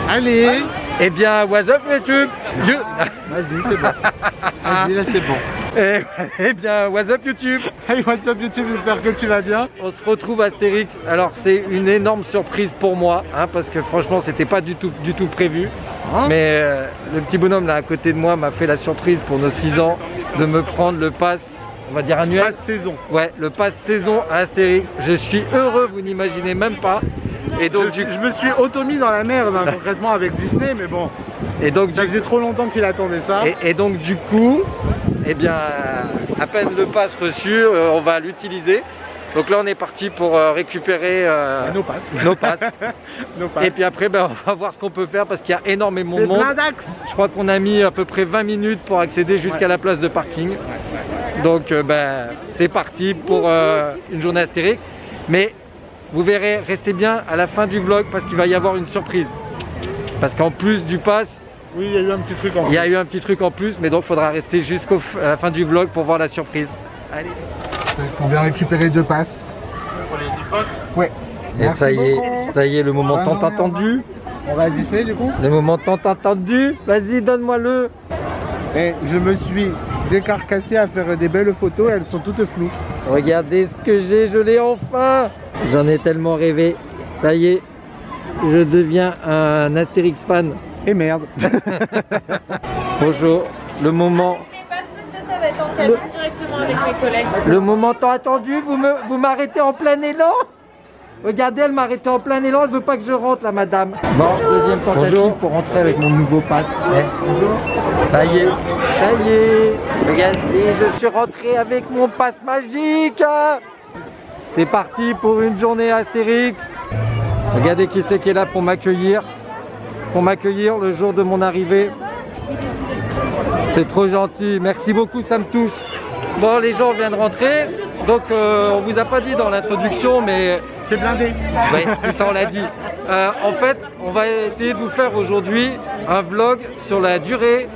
Allez. Eh bien, what's up YouTube? Vas-y, c'est bon. Vas-y, là c'est bon. Eh bien, what's up YouTube? Hey, what's up YouTube, j'espère que tu vas bien. On se retrouve à Astérix. Alors c'est une énorme surprise pour moi, hein, parce que franchement c'était pas du tout prévu. Mais le petit bonhomme là à côté de moi m'a fait la surprise pour nos 6 ans de me prendre le pass, on va dire annuel. Pass saison. Ouais, le pass saison à Astérix. Je suis heureux, vous n'imaginez même pas. Et donc je me suis auto-mis dans la merde hein, concrètement avec Disney, mais bon. Et donc ça faisait trop longtemps qu'il attendait ça. Et donc du coup, eh bien, à peine le pass reçu, on va l'utiliser. Donc là on est parti pour récupérer nos passes. Nos passes. Nos passes. Et puis après on va voir ce qu'on peut faire parce qu'il y a énormément de monde. C'est plein d'axes. Je crois qu'on a mis à peu près 20 minutes pour accéder jusqu'à la place de parking. Donc c'est parti pour une journée Astérix. Mais vous verrez, restez bien à la fin du vlog parce qu'il va y avoir une surprise. Parce qu'en plus du pass, oui, il y a eu un petit truc en plus. Il y a eu un petit truc en plus, mais donc il faudra rester jusqu'à la fin du vlog pour voir la surprise. Allez. On vient récupérer 2 passes. Ouais. Et ça y est, le moment tant attendu. On va à Disney du coup. Le moment tant attendu. Vas-y, donne-moi-le. Et je me suis décarcassé à faire des belles photos, elles sont toutes floues. Regardez ce que j'ai, je l'ai enfin. J'en ai tellement rêvé. Ça y est, je deviens un Astérix fan. Et merde. Bonjour, le moment. Monsieur, ça va être en cabine directement avec mes collègues. Le moment tant attendu, vous m'arrêtez en plein élan. Regardez, elle m'a arrêté en plein élan, elle veut pas que je rentre là, madame. Bon, deuxième tentative pour rentrer avec mon nouveau pass. Ça y est, ça y est. Regardez, je suis rentré avec mon pass magique. C'est parti pour une journée Astérix. Regardez qui c'est qui est là pour m'accueillir. Pour m'accueillir le jour de mon arrivée. C'est trop gentil, merci beaucoup, ça me touche. Bon, les gens viennent de rentrer, donc on vous a pas dit dans l'introduction, mais c'est blindé. Oui, c'est ça, on l'a dit. En fait, on va essayer de vous faire aujourd'hui un vlog sur la durée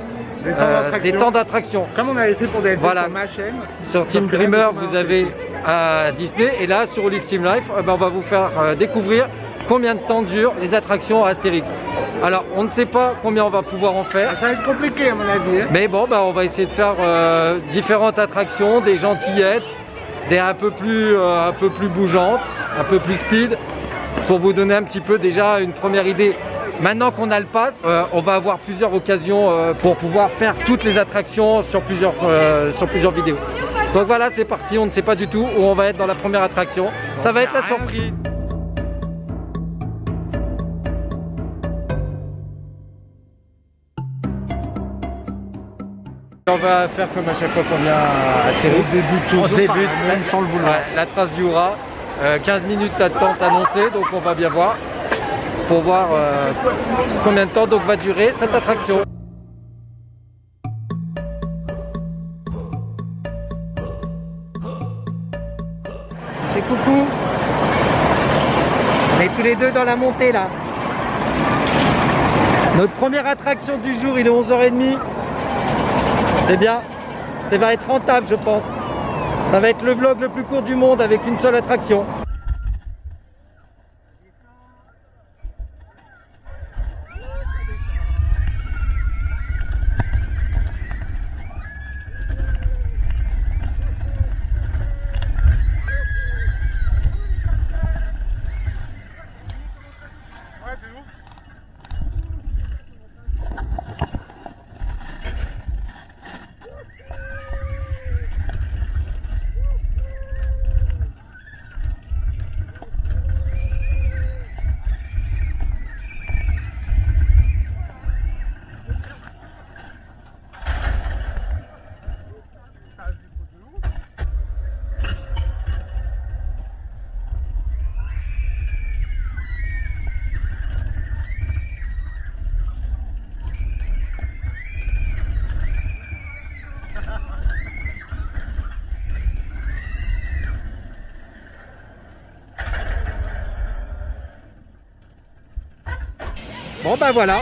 des temps d'attraction. Comme on avait fait pour des voilà. Sur ma chaîne. Sur Team Dreamer, vous avez à Disney, et là sur Olive Team Life, on va vous faire découvrir combien de temps durent les attractions à Astérix. Alors, on ne sait pas combien on va pouvoir en faire. Ça va être compliqué à mon avis. Hein. Mais bon, on va essayer de faire différentes attractions, des gentillettes, des un peu plus bougeantes, un peu plus speed, pour vous donner un petit peu déjà une première idée. Maintenant qu'on a le pass, on va avoir plusieurs occasions pour pouvoir faire toutes les attractions sur plusieurs vidéos. Donc voilà, c'est parti, on ne sait pas du tout où on va être dans la première attraction. Ça va être la surprise. On va faire comme à chaque fois qu'on vient à Astérix. On débute même sans le vouloir. La trace du Hurrah. 15 minutes d'attente annoncée, donc on va bien voir pour voir combien de temps donc va durer cette attraction. Et coucou. On est tous les deux dans la montée là. Notre première attraction du jour, il est 11h30. C'est bien, ça va être rentable je pense. Ça va être le vlog le plus court du monde avec une seule attraction. Ouais, t'es ouf. Bon voilà,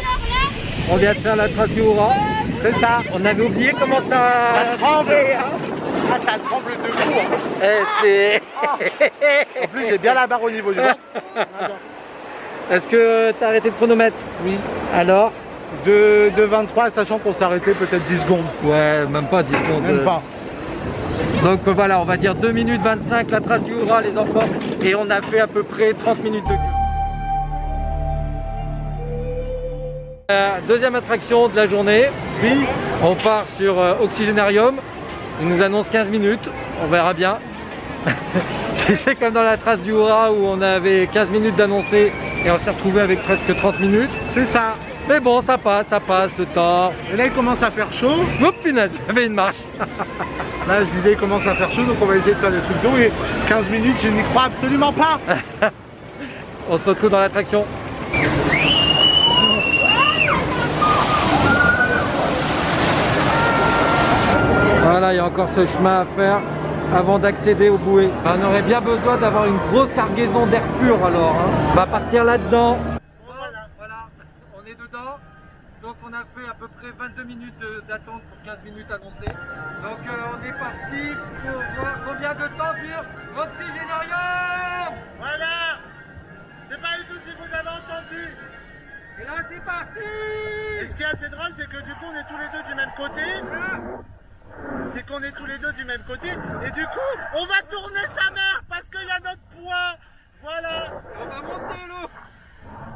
on vient de faire la trace du Hurrah. C'est ça, on avait oublié comment ça tremblait. Hein. Ah, ça tremble de fou. Hein. C'est... En plus, j'ai bien la barre au niveau du ventre. Est-ce que tu as arrêté le chronomètre? Oui. Alors? De 23, sachant qu'on s'est arrêté peut-être 10 secondes. Ouais, même pas 10 secondes. Même pas. Donc voilà, on va dire 2 minutes 25, la trace du Hura, les enfants. Et on a fait à peu près 30 minutes de queue. Deuxième attraction de la journée. Oui. On part sur Oxygénarium. Il nous annonce 15 minutes. On verra bien. C'est comme dans la trace du Hura où on avait 15 minutes d'annoncer et on s'est retrouvé avec presque 30 minutes. C'est ça. Mais bon, ça passe le temps. Et là, il commence à faire chaud. Oh punaise, il y avait une marche. Là, je disais, il commence à faire chaud, donc on va essayer de faire des trucs d'eau. Et 15 minutes, je n'y crois absolument pas. On se retrouve dans l'attraction. Voilà, il y a encore ce chemin à faire avant d'accéder aux bouées. On aurait bien besoin d'avoir une grosse cargaison d'air pur alors. Hein. On va partir là-dedans. Voilà, on est dedans. Donc on a fait à peu près 22 minutes d'attente pour 15 minutes annoncées. Donc on est parti pour voir combien de temps dure l'Oxygénarium. Voilà. C'est pas du tout si vous avez entendu. Et là c'est parti. Et ce qui est assez drôle, c'est que du coup, on est tous les deux du même côté. C'est qu'on est tous les deux du même côté. Et du coup, on va tourner sa mère parce qu'il y a notre poids. Voilà. On va monter l'eau.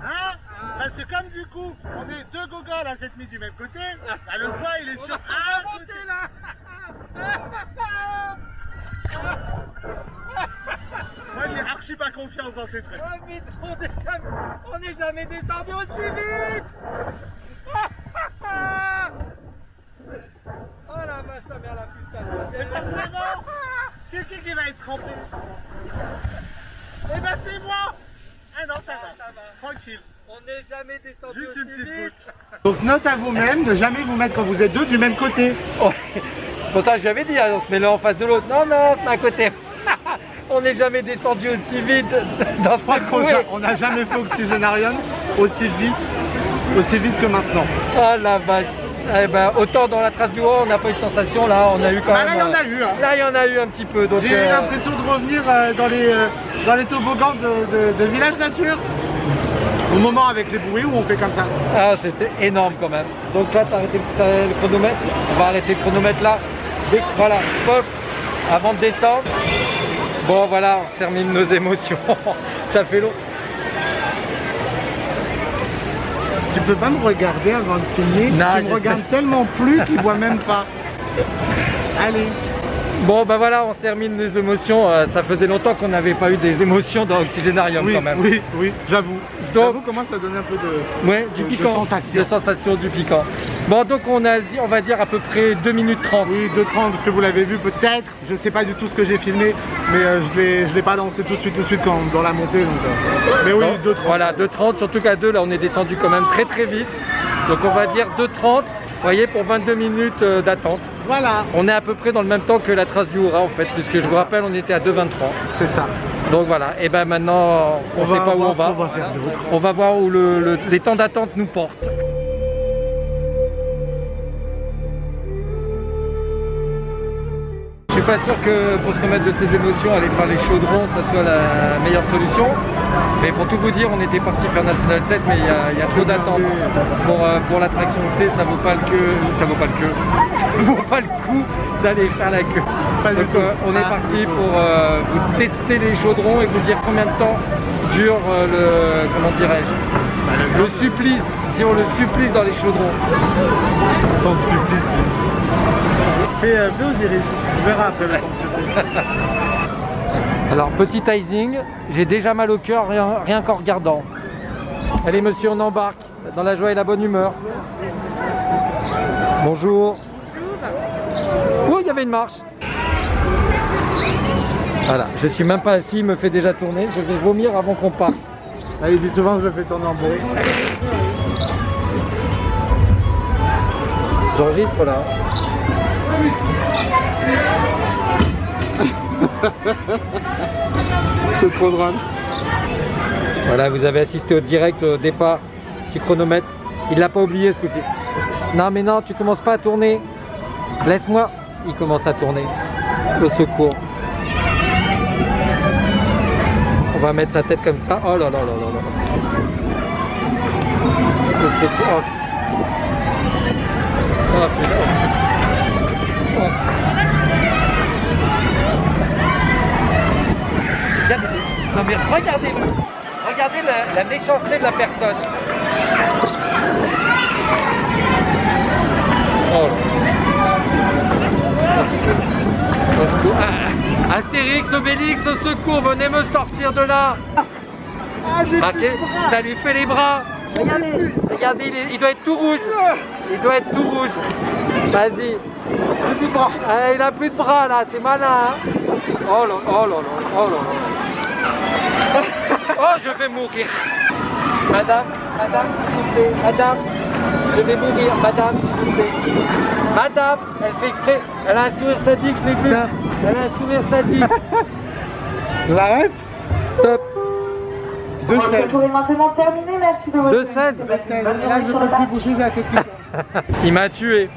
Hein? Parce que comme du coup, on est deux gogoles à s'être mis du même côté, bah, le poids il est sur un côté. Moi j'ai archi pas confiance dans ces trucs. Oh, vite, on n'est jamais descendu aussi vite. Oh la vache, sa mère la putain. Et forcément, c'est qui va être trempé? Eh ben c'est moi. Ah non, ça va. Tranquille. On n'est jamais descendu Juste aussi une petite vite. goutte. Donc note à vous-même de jamais vous mettre quand vous êtes deux du même côté. Oh, pourtant je lui avais dit, on se met l'un en face de l'autre. Non, non, c'est à côté. On n'est jamais descendu aussi vite dans ce bouée. On n'a jamais fait Oxygénarium aussi vite que maintenant. Oh la vache. Eh ben, autant dans la trace du haut, on n'a pas eu de sensation, là on a eu quand même. Là il y en a eu. Hein. Là il y en a eu un petit peu. J'ai eu l'impression de revenir dans les toboggans de Village Nature. Au moment avec les bouées où on fait comme ça. Ah, c'était énorme quand même. Donc là, t'as arrêté le chronomètre. On va arrêter le chronomètre là. Voilà, pop, avant de descendre. Bon, voilà, on termine nos émotions. Ça fait long. Tu peux pas me regarder avant de filmer. Non, tu me regardes tellement plus qu'il voit même pas. Allez. Bon bah voilà, on termine les émotions. Ça faisait longtemps qu'on n'avait pas eu des émotions dans Oxygénarium quand même. Oui, j'avoue. Donc j'avoue comment ça donne un peu de, ouais, du piquant, sensation. De sensation du piquant. Bon donc on va dire à peu près 2 minutes 30. Oui, 2:30 parce que vous l'avez vu peut-être. Je sais pas du tout ce que j'ai filmé, mais je l'ai pas lancé tout de suite quand dans la montée. Donc, mais oui, 2:30. Voilà, 2:30, surtout qu'à 2 là on est descendu quand même très vite. Donc on va dire 2:30. Vous voyez, pour 22 minutes d'attente. Voilà. On est à peu près dans le même temps que la trace du Hura en fait, puisque je vous rappelle, on était à 2:23. C'est ça. Donc voilà, et ben maintenant, on ne sait pas où on va. On va voir où les temps d'attente nous portent. Je suis pas sûr que pour se remettre de ses émotions, aller faire les chaudrons, ça soit la meilleure solution. Mais pour tout vous dire, on était parti faire National 7, mais il y a trop d'attente. Pour l'attraction C, ça vaut pas le ça vaut pas le coup d'aller faire la queue. Donc on est parti pour vous tester les chaudrons et vous dire combien de temps dure comment dirais-je, le supplice, le supplice dans les chaudrons. Tant de supplice. Fais Osiris, on verra après le temps. Alors petit icing, j'ai déjà mal au cœur rien qu'en regardant. Allez monsieur, on embarque dans la joie et la bonne humeur. Bonjour. Oh, il y avait une marche. Voilà, je suis même pas assis, il me fait déjà tourner. Je vais vomir avant qu'on parte. Ah, il dit souvent je le fais tourner en bourré. J'enregistre là. C'est trop drôle. Voilà, vous avez assisté au direct au départ du chronomètre. Il l'a pas oublié ce coup-ci. Non mais non, tu commences pas à tourner. Laisse-moi. Il commence à tourner. Au secours. On va mettre sa tête comme ça. Oh là là là là là. c'est beau. Oh, putain. Oh. Regardez, non mais regardez-le. Regardez la méchanceté de la personne. Oh. Ah, Astérix, Obélix, au secours, venez me sortir de là. Ça lui fait les bras. Regardez, regardez, il doit être tout rouge. Il doit être tout rouge. Vas-y. Plus de bras. Il a plus de bras là, c'est malin. Hein. Oh là, oh là, oh là, là. Oh, je vais mourir. Madame, s'il vous plaît, madame. Je vais mourir, madame, s'il vous plaît. Madame, elle fait exprès. Elle a un sourire sadique, je l'ai vu. Elle a un sourire sadique. Je l'arrête. Top. 2,16. Vous pouvez maintenant terminer, merci de votre 2,16. Là, je ne peux plus bouger, j'ai la tête. Il m'a tué.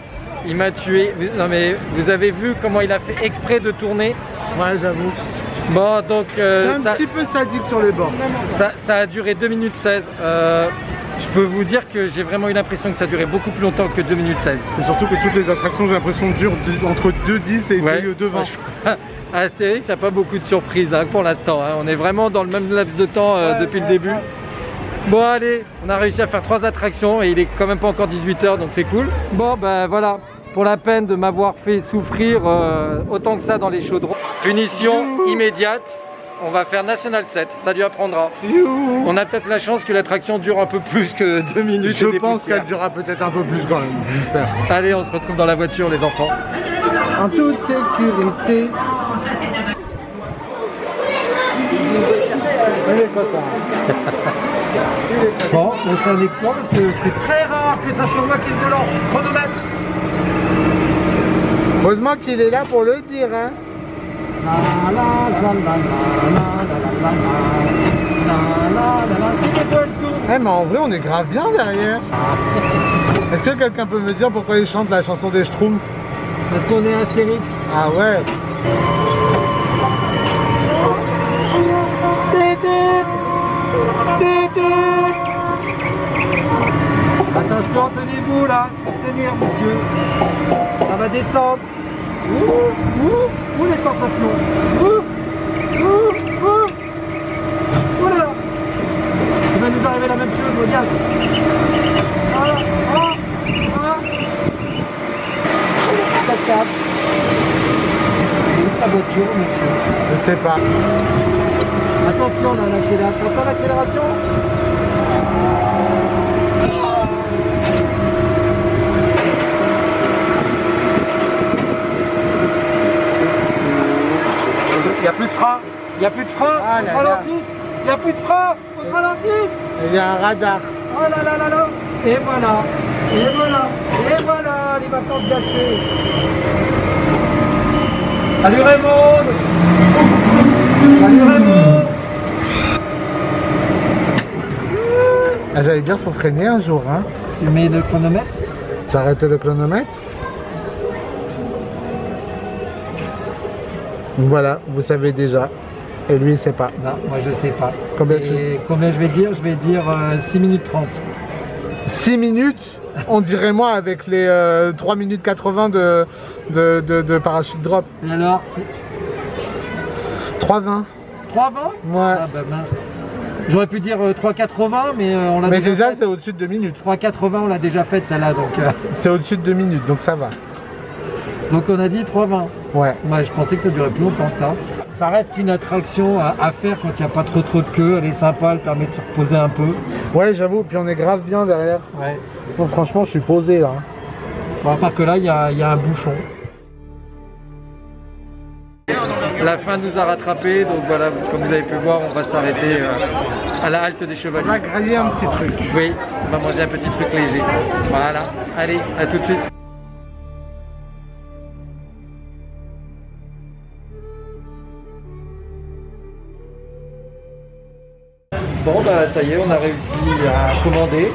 Il m'a tué. Non mais vous avez vu comment il a fait exprès de tourner. Ouais, j'avoue. Bon, donc un petit peu sadique sur les bords. Ça a duré 2 minutes 16. Je peux vous dire que j'ai vraiment eu l'impression que ça durait beaucoup plus longtemps que 2 minutes 16. C'est surtout que toutes les attractions, j'ai l'impression, durent entre 2,10 et 2,20. Astérix, il n'y a pas beaucoup de surprises hein, pour l'instant. Hein. On est vraiment dans le même laps de temps depuis le début. Bon allez, on a réussi à faire 3 attractions et il est quand même pas encore 18 h, donc c'est cool. Bon ben voilà, pour la peine de m'avoir fait souffrir autant que ça dans les chaudrons. Punition immédiate, on va faire National 7, ça lui apprendra. On a peut-être la chance que l'attraction dure un peu plus que 2 minutes. Je pense qu'elle durera peut-être un peu plus quand même, j'espère. Allez, on se retrouve dans la voiture les enfants. En toute sécurité. Il est content. Bon, c'est un exploit parce que c'est très rare que ça soit moi qui ai le volant. Chronomètre. Heureusement qu'il est là pour le dire, hein. Eh mais en vrai on est grave bien derrière. Est-ce que quelqu'un peut me dire pourquoi il chante la chanson des Schtroumpfs? Parce qu'on est Astérix. Ah ouais. Attention, tenez-vous là, tenir monsieur. Ça va descendre. Ouh les sensations. Oula. Il va nous arriver la même chose, regarde. Cascade. Où sa voiture, monsieur? Je sais pas. Attention là, l'accélération. Attention l'accélération. Il n'y a plus de frein. Il n'y a plus de frein. Ah, faut que je ralentisse. Il n'y a plus de frein. Faut que je ralentisse. Il y a un radar. Oh là là là là. Et voilà. Et voilà. Et voilà les vacances gâchées. Salut Raymond. Salut Raymond. Ah, j'allais dire faut freiner un jour, hein. Tu mets le chronomètre? J'arrête le chronomètre. Voilà, vous savez déjà. Et lui, il sait pas. Non, moi je sais pas. Combien je vais dire? Je vais dire 6 minutes 30. 6 minutes? On dirait moi avec les 3 minutes 80 de parachute drop. Et alors 3,20. 3,20? Ouais. Ah bah mince. J'aurais pu dire 3,80 mais on l'a Mais déjà fait. c'est au-dessus de 2 minutes. 3,80 on l'a déjà faite celle-là donc. C'est au-dessus de 2 minutes donc ça va. Donc on a dit 3,20. Ouais. Moi je pensais que ça durait plus longtemps que ça. Ça reste une attraction à faire quand il n'y a pas trop de queue. Elle est sympa, elle permet de se reposer un peu. Ouais j'avoue, puis on est grave bien derrière. Ouais. Bon franchement je suis posé là. Bon, à part que là il y a un bouchon. La fin nous a rattrapés, donc voilà, comme vous avez pu voir, on va s'arrêter à la halte des Chevaliers. On va griller un petit truc. Oui, on va manger un petit truc léger. Voilà, allez, à tout de suite. Bon bah ça y est, on a réussi à commander.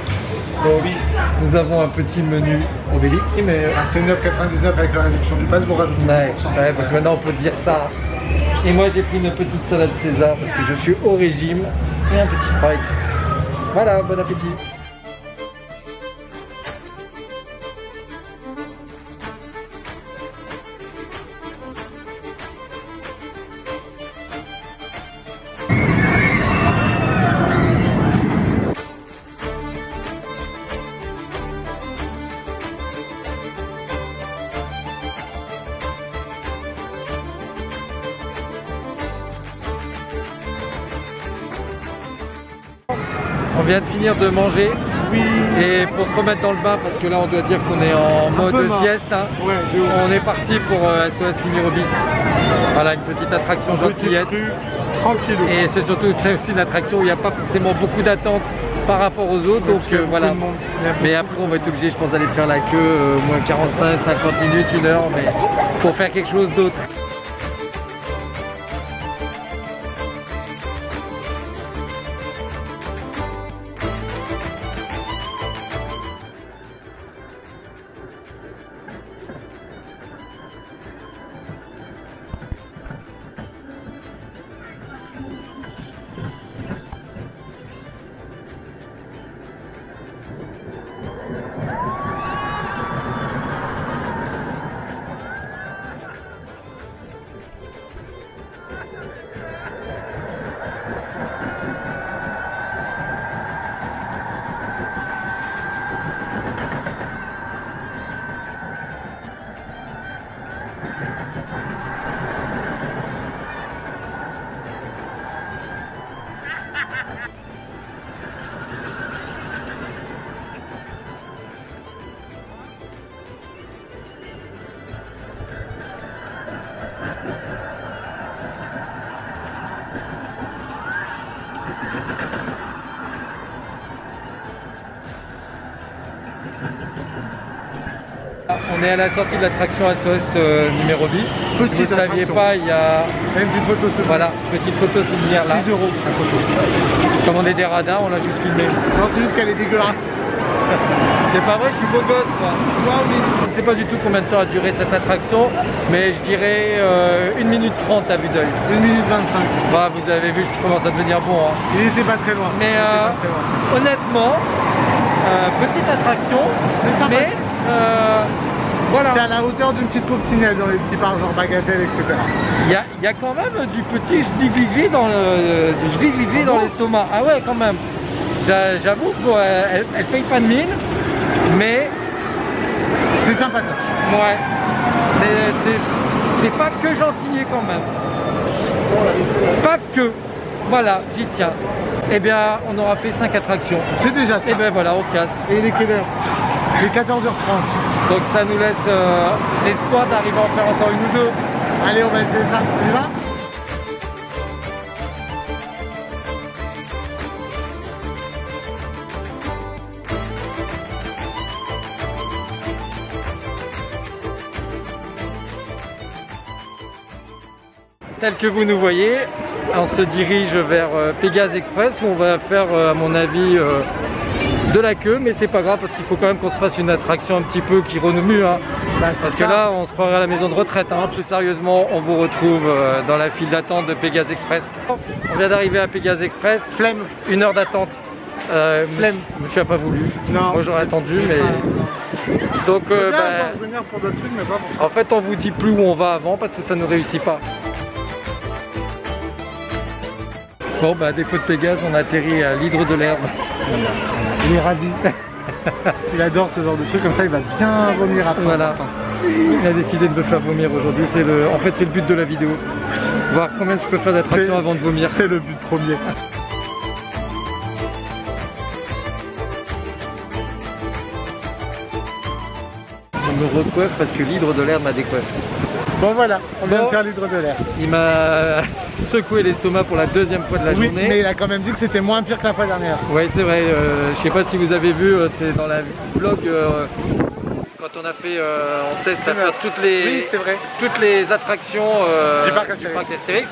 Donc nous avons un petit menu Obélix, mais C'est 9,99 avec la réduction du pass, vous rajoutez 10%. ouais, parce que maintenant on peut dire ça. Et moi j'ai pris une petite salade César parce que je suis au régime et un petit Sprite. Voilà, bon appétit. On vient de finir de manger. Oui. Et pour se remettre dans le bain, parce que là on doit dire qu'on est en mode sieste, hein. Ouais, on est parti pour SOS numéro 10. Voilà, une petite attraction gentillette. Tranquille. Et c'est aussi une attraction où il n'y a pas forcément beaucoup d'attente par rapport aux autres. Donc voilà. Mais après on va être obligé, je pense, d'aller faire la queue moins 45, 50 minutes, 1 heure, mais pour faire quelque chose d'autre. On est à la sortie de l'attraction SOS numéro 10. Vous ne saviez pas, il y a une petite photo souvenir. Voilà, petite photo souvenir là. 6 € la photo. Comme on est des radins, on l'a juste filmé. Non, c'est juste qu'elle est dégueulasse. C'est pas vrai, je suis beau gosse quoi. Je ne sais pas du tout combien de temps a duré cette attraction, mais je dirais 1 minute 30 à vue d'œil. 1 minute 25. Bah, vous avez vu, je commence à devenir bon. Hein. Il était pas très loin. Mais honnêtement, petite attraction, mais voilà. C'est à la hauteur d'une petite coccinelle dans les petits parcs genre Bagatelle, etc. Il y a quand même du petit jgli-gli dans l'estomac. Ah ouais, quand même. J'avoue qu'elle paye pas de mine, mais c'est sympathique. Ouais. Mais c'est pas que gentillet quand même. Pas que. Voilà, j'y tiens. Eh bien, on aura fait 5 attractions. C'est déjà ça. Et ben voilà, on se casse. Et il est quelle heure? Il est 14h30. Donc ça nous laisse l'espoir d'arriver à en faire encore 1 ou 2. Allez, on va essayer ça. On y va? Tel que vous nous voyez, on se dirige vers Pégase Express où on va faire à mon avis de la queue, mais c'est pas grave parce qu'il faut quand même qu'on se fasse une attraction un petit peu qui remue hein. Parce que là on se croirait à la maison de retraite hein. Plus sérieusement, on vous retrouve dans la file d'attente de Pégase Express. On vient d'arriver à Pégase Express. Flemme. 1 heure d'attente. Flemme. Monsieur n'a pas voulu. Non. Moi j'aurais attendu mais... Donc venir pour d'autres trucs mais pas pour ça. En fait on vous dit plus où on va avant parce que ça ne réussit pas. Bon bah défaut de Pégase, on a atterri à l'Hydre de l'Herbe. Il est ravi. Il adore ce genre de truc, comme ça il va bien vomir après. Voilà. Il a décidé de me faire vomir aujourd'hui. En fait c'est le but de la vidéo. Voir combien je peux faire d'attractions avant de vomir. C'est le but premier. On me recoiffe parce que l'Hydre de l'Herbe m'a décoiffé. Bon voilà, on vient de faire l'Hydre de l'Herbe. Il m'a secoué l'estomac pour la 2e fois de la journée. Mais il a quand même dit que c'était moins pire que la fois dernière. Ouais c'est vrai, je sais pas si vous avez vu, c'est dans la vlog quand on a fait, on teste à faire toutes les attractions du parc Astérix.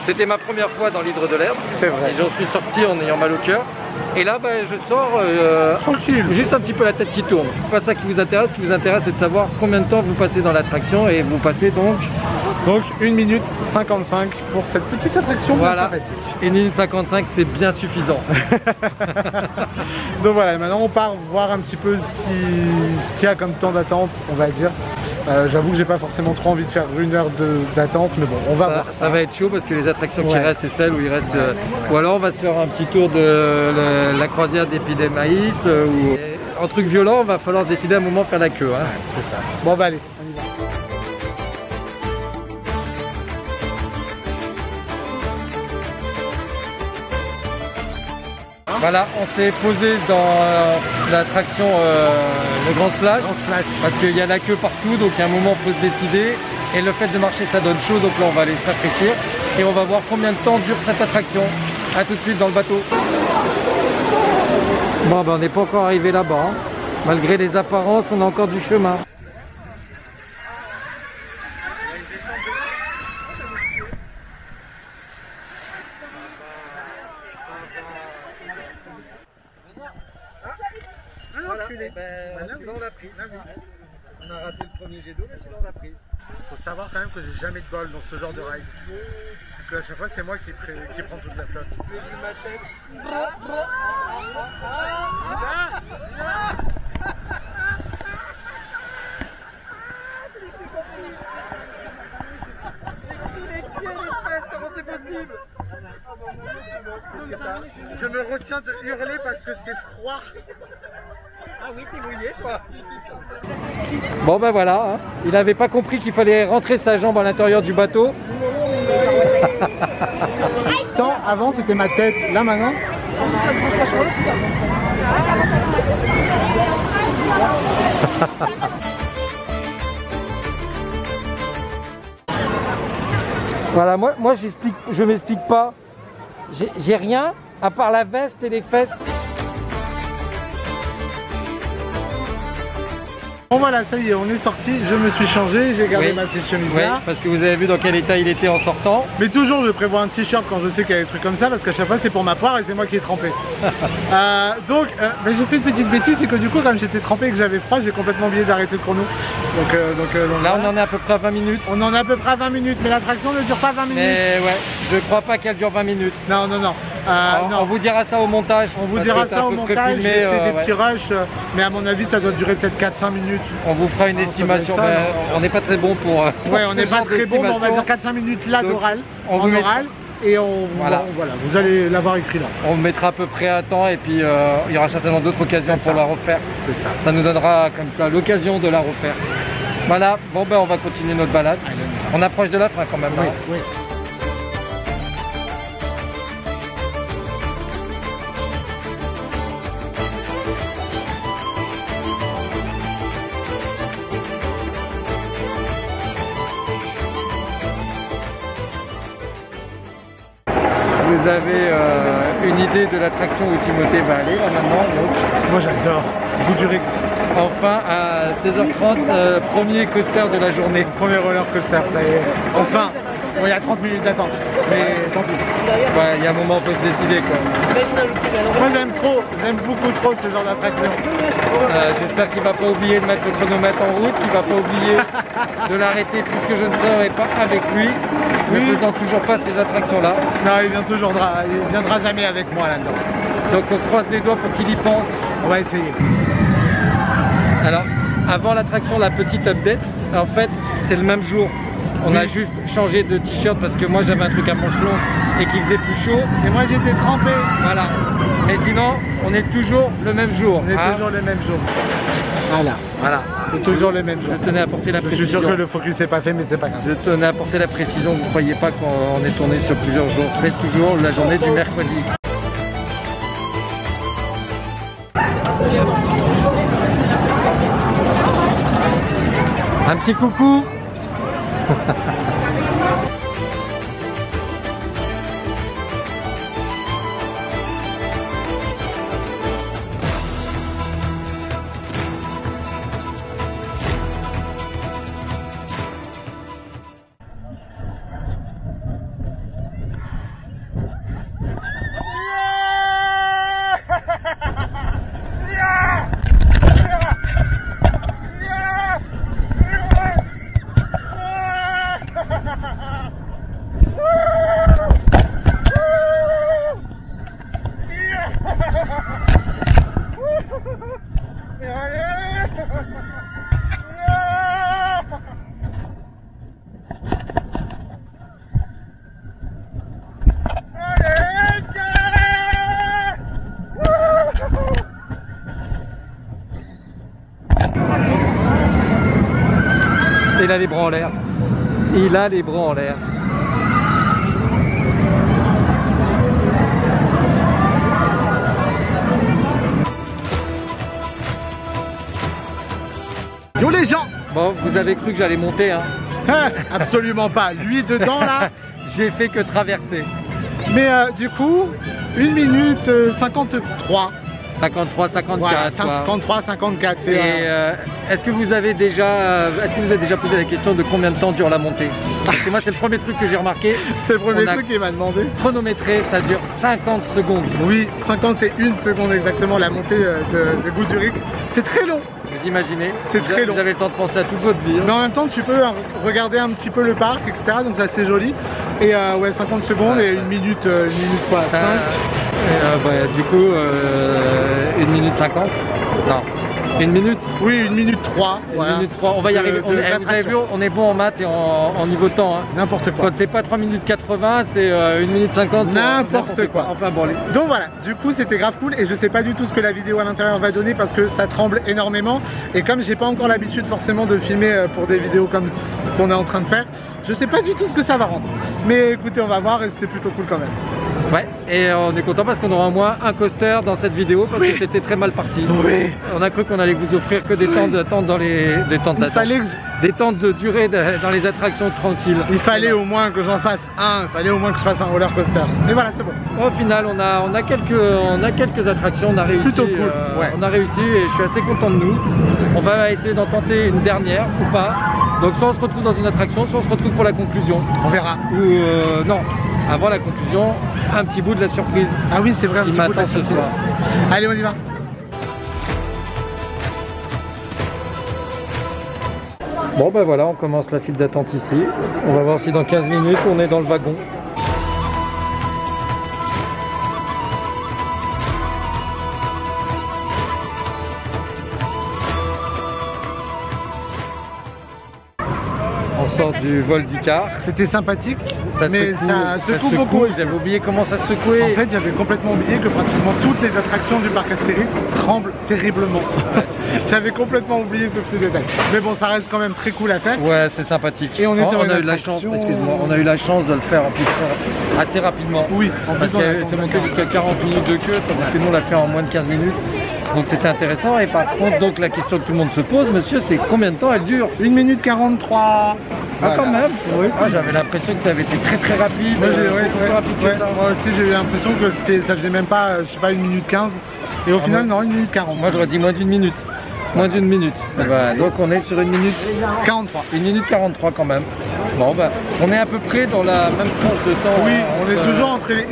C'était ma première fois dans l'Hydre de l'Herbe. C'est vrai. Et j'en suis sorti en ayant mal au cœur. Et là, bah, je sors tranquille, juste un petit peu la tête qui tourne. C'est pas ça qui vous intéresse. Ce qui vous intéresse, c'est de savoir combien de temps vous passez dans l'attraction. Et vous passez donc 1 minute 55 pour cette petite attraction. Voilà, 1 minute 55, c'est bien suffisant. Donc voilà, maintenant on part voir un petit peu ce qu'il y a comme temps d'attente, on va dire. J'avoue que j'ai pas forcément trop envie de faire 1 heure d'attente, mais bon, on va voir ça. Ça va être chaud parce que les attractions qui restent, c'est celles où il reste... ou alors on va se faire un petit tour de la croisière d'Épidémaïs, ou un truc violent, va falloir se décider à un moment de faire la queue. Hein. Ouais, c'est ça. Bon bah allez, on y va. Voilà, on s'est posé dans l'attraction le Grand Splash, parce qu'il y a la queue partout, donc à un moment on peut se décider. Et le fait de marcher, ça donne chaud, donc là on va aller se rafraîchir. Et on va voir combien de temps dure cette attraction. A tout de suite dans le bateau. Bon, ben on n'est pas encore arrivé là-bas. Hein. Malgré les apparences, on a encore du chemin. Voilà, ben, on l'a pris. On a raté le premier jet d'eau, mais sinon on l'a pris. Faut savoir quand même que j'ai jamais de bol dans ce genre de ride. Parce que à chaque fois c'est moi qui prends toute la flotte. Comment c'est possible? Je me retiens de hurler parce que c'est froid. Ah oui, t'es mouillé quoi. Bon ben voilà, hein. Il n'avait pas compris qu'il fallait rentrer sa jambe à l'intérieur du bateau. Tant avant c'était ma tête, là maintenant. Voilà, moi je m'explique pas. J'ai rien à part la veste et les fesses. Bon voilà, ça y est, on est sorti, je me suis changé, j'ai gardé ma petite chemise là. Oui, parce que vous avez vu dans quel état il était en sortant. Mais toujours je prévois un t-shirt quand je sais qu'il y a des trucs comme ça, parce qu'à chaque fois c'est pour ma poire et c'est moi qui ai trempé. Donc j'ai fait une petite bêtise, c'est que du coup comme j'étais trempé et que j'avais froid, j'ai complètement oublié d'arrêter le chrono. Donc là voilà. on en est à peu près à 20 minutes. On en est à peu près à 20 minutes, mais l'attraction ne dure pas 20 minutes. Mais ouais, je crois pas qu'elle dure 20 minutes. Non. Non. On vous dira ça au montage. On vous dira ça au montage, j'ai fait des petits rushs, mais à mon avis ça doit durer peut-être 4-5 minutes. On vous fera une estimation, on n'est pas très bon pour ouais, on n'est pas très bon, mais on va dire 4-5 minutes là d'oral, en oral, et voilà, vous allez l'avoir écrit là. On mettra à peu près à temps, et puis il y aura certainement d'autres occasions pour la refaire. C'est ça. Ça nous donnera comme ça l'occasion de la refaire. Voilà, bon ben on va continuer notre balade. On approche de la fin quand même. Oui, hein. oui. Vous avez une idée de l'attraction où Timothée va aller là maintenant donc. Moi j'adore, Goudurix. Enfin à 16h30, premier coaster de la journée. Premier roller coaster, ça y est. Enfin, bon, il y a 30 minutes d'attente, mais tant pis. Ouais, il y a un moment où il faut se décider quoi. Moi j'aime beaucoup trop ce genre d'attraction. J'espère qu'il va pas oublier de mettre le chronomètre en route, qu'il va pas oublier de l'arrêter puisque je ne serai pas avec lui, ne faisant toujours pas ces attractions là. Non, il viendra jamais avec moi là-dedans. Donc on croise les doigts pour qu'il y pense. On va essayer. Alors, avant l'attraction, la petite update, en fait, c'est le même jour. On a juste changé de t-shirt parce que moi j'avais un truc à manches longues et qu'il faisait plus chaud. Et moi j'étais trempé. Voilà. Et sinon, on est toujours le même jour. On est toujours le même jour. Voilà. C'est toujours le même jour. Je tenais à apporter la précision. Je suis sûr que le focus n'est pas fait, mais c'est pas grave. Je tenais à apporter la précision. Vous ne croyez pas qu'on est tourné sur plusieurs jours. C'est toujours la journée du mercredi. Un petit coucou. Il a les bras en l'air. Il a les bras en l'air. Yo les gens. Bon, vous avez cru que j'allais monter, hein? Absolument pas. Lui dedans là. J'ai fait que traverser. Mais du coup, 1 minute 53. 53, 54. Voilà, 53, 54. Et est-ce que vous avez déjà posé la question de combien de temps dure la montée? Parce que moi c'est le premier truc que j'ai remarqué. C'est le premier truc qu'il m'a demandé. Chronométré, ça dure 50 secondes. Oui, 51 secondes exactement la montée de Goudurix. C'est très long. Vous imaginez? C'est très long. Vous avez le temps de penser à toute votre vie. Hein. Mais en même temps, tu peux regarder un petit peu le parc, etc. Donc c'est assez joli. Et ouais, 50 secondes et 1 minute quoi, 5. Du coup, 1 minute 50. Non. 1 minute? Oui, 1 minute 3. 1 voilà. minute 3. On va y arriver. Vous avez vu, on est bon en maths et en niveau temps. Hein. N'importe quoi. Quand c'est pas 3 minutes 80, c'est 1 minute 50. N'importe quoi. Enfin bon, allez. Donc voilà, du coup c'était grave cool et je sais pas du tout ce que la vidéo à l'intérieur va donner parce que ça tremble énormément. Et comme j'ai pas encore l'habitude forcément de filmer pour des vidéos comme ce qu'on est en train de faire, je sais pas du tout ce que ça va rendre. Mais écoutez, on va voir et c'était plutôt cool quand même. Ouais, et on est content parce qu'on aura au moins un coaster dans cette vidéo parce que c'était très mal parti. Oui. On a cru qu'on allait vous offrir que des temps d'attente dans les des temps de durée dans les attractions tranquilles. Il fallait au moins que j'en fasse un, il fallait au moins que je fasse un roller coaster. Et voilà, c'est bon. Au final, on a quelques attractions, on a réussi. Plutôt cool. Ouais. On a réussi et je suis assez content de nous. On va essayer d'en tenter une dernière ou pas. Donc soit on se retrouve dans une attraction, soit on se retrouve pour la conclusion. On verra. Ou non, avant la conclusion, un petit bout de la surprise. Ah oui, c'est vrai. Il m'attend ce soir. Allez, on y va. Bon ben voilà, on commence la file d'attente ici. On va voir si dans 15 minutes on est dans le wagon. On sort du vol d'Icar. C'était sympathique, ça mais secoue, ça secoue beaucoup. J'avais oublié comment ça secouait. En fait, j'avais complètement oublié que pratiquement toutes les attractions du parc Astérix tremblent terriblement. J'avais complètement oublié ce petit détail. Mais bon, ça reste quand même très cool à faire. Ouais, c'est sympathique. Et on est sur une a eu la chance, excuse-moi, on a eu la chance de le faire en plus assez rapidement. Oui, en plus parce que c'est monté jusqu'à 40 minutes de queue, tandis que nous on l'a fait en moins de 15 minutes. Donc c'était intéressant. Et par contre, donc la question que tout le monde se pose, monsieur, c'est combien de temps elle dure? 1 minute 43. Ah, quand même. Oui. Ah, j'avais l'impression que ça avait été très très rapide. Moi, plus rapide que ça. Moi aussi j'ai eu l'impression que ça faisait même pas, je sais pas, 1 minute 15. Et au final, non, 1 minute 40. Moi j'aurais dit moins d'1 minute. Moins d'1 minute. Voilà, donc on est sur 1 minute 43. 1 minute 43 quand même. Bon bah on est à peu près dans la même tranche de temps. Oui, hein, on est toujours entre les 1,50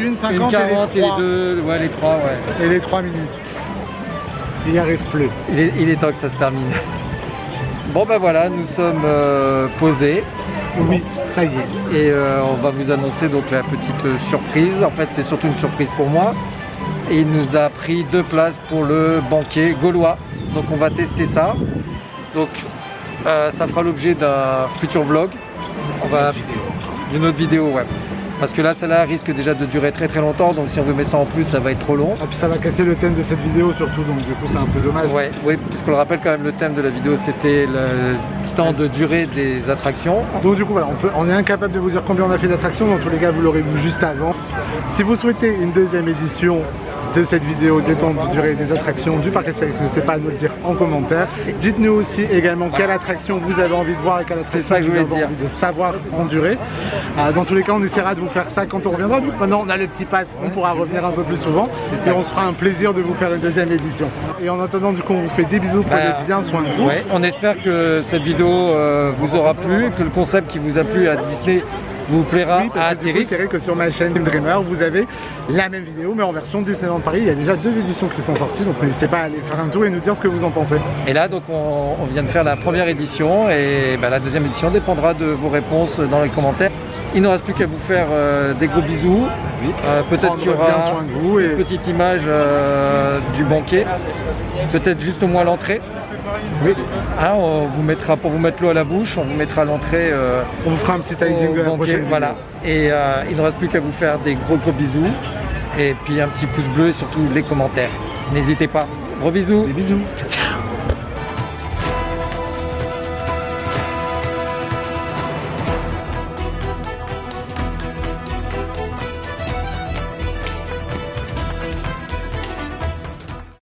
et les 3. Ouais, les 3, ouais. Et les 3 minutes. Il n'y arrive plus. Il est temps que ça se termine. Bon ben voilà, nous sommes posés. Oui, ça y est. Et on va vous annoncer donc la petite surprise. En fait, c'est surtout une surprise pour moi. Et il nous a pris 2 places pour le banquet gaulois. Donc on va tester ça. Donc ça fera l'objet d'un futur vlog. D'une autre vidéo, ouais. Parce que là, celle-là risque déjà de durer très très longtemps, donc si on veut mettre ça en plus, ça va être trop long. Et puis ça va casser le thème de cette vidéo surtout, donc du coup c'est un peu dommage. Ouais, oui, puisqu'on le rappelle quand même, le thème de la vidéo c'était le temps de durée des attractions. Donc du coup voilà, on est incapable de vous dire combien on a fait d'attractions, dans tous les cas vous l'aurez vu juste avant. Si vous souhaitez une deuxième édition de cette vidéo des temps de durée des attractions du parc Astérix, n'hésitez pas à nous le dire en commentaire. Dites-nous aussi également quelle attraction vous avez envie de voir et quelle attraction vous avez envie de savoir en durée. Dans tous les cas, on essaiera de vous faire ça quand on reviendra. Maintenant, on a le petit pass, on pourra revenir un peu plus souvent et on se fera un plaisir de vous faire une deuxième édition. Et en attendant, du coup, on vous fait des bisous, prenez bien soin de vous. Ouais, on espère que cette vidéo vous aura plu, que le concept qui vous a plu à Disney vous plaira, oui, parce à que Astérix. C'est vrai que sur ma chaîne Dreamer, vous avez la même vidéo, mais en version Disneyland Paris. Il y a déjà 2 éditions qui sont sorties, donc n'hésitez pas à aller faire un tour et nous dire ce que vous en pensez. Et là, donc, on vient de faire la première édition et la deuxième édition dépendra de vos réponses dans les commentaires. Il ne reste plus qu'à vous faire des gros bisous. Oui. Peut-être qu'il y aura bien soin de vous et une petite image du banquet, peut-être juste au moins l'entrée. Oui. Ah, on vous mettra, pour vous mettre l'eau à la bouche, on vous mettra à l'entrée. On vous fera un petit teasing de la prochaine. Voilà. Et il ne reste plus qu'à vous faire des gros bisous. Et puis un petit pouce bleu et surtout les commentaires. N'hésitez pas. Gros bisous. Des bisous.